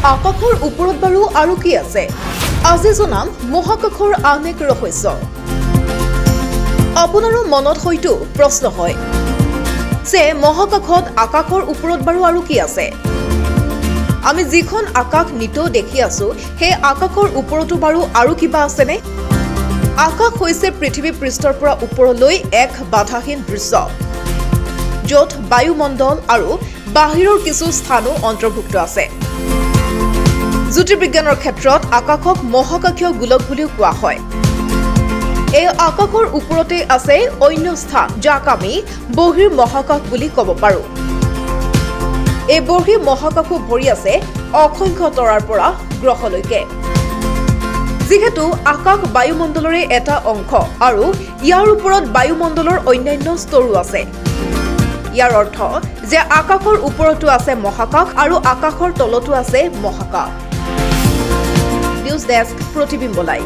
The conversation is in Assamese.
আকাশৰ ওপৰত বাৰু আৰু কি আছে? আজি জনাম মহাকাশৰ আন এক ৰহস্য। আপোনাৰো মনত হয়তো প্ৰশ্ন হয় যে মহাকাশত আকাশৰ ওপৰত বাৰু আৰু কি আছে? আমি যিখন আকাশ নিতৌ দেখি আছো সেই আকাশৰ ওপৰতো বাৰু আৰু কিবা আছেনে? আকাশ হৈছে পৃথিৱী পৃষ্ঠৰ পৰা ওপৰলৈ এক বাধাহীন দৃশ্য, য'ত বায়ুমণ্ডল আৰু বাহিৰৰ কিছু স্থানো অন্তৰ্ভুক্ত আছে। জ্যোতিৰ্বিজ্ঞানৰ ক্ষেত্ৰত আকাশক মহাকাশীয় গোলক বুলিও কোৱা হয়। এই আকাশৰ ওপৰতে আছে অন্য স্থান, যাক আমি বহিৰ মহাকাশ বুলি ক'ব পাৰোঁ। এই বহিৰ মহাকাশো ভৰি আছে অসংখ্য তৰাৰ পৰা গ্ৰহলৈকে। যিহেতু আকাশ বায়ুমণ্ডলৰে এটা অংশ আৰু ইয়াৰ ওপৰত বায়ুমণ্ডলৰ অন্যান্য স্তৰো আছে, ইয়াৰ অৰ্থ যে আকাশৰ ওপৰতো আছে মহাকাশ আৰু আকাশৰ তলতো আছে মহাকাশ। নিউজ ডেস্ক, প্ৰতিবিম্ব লাইভ।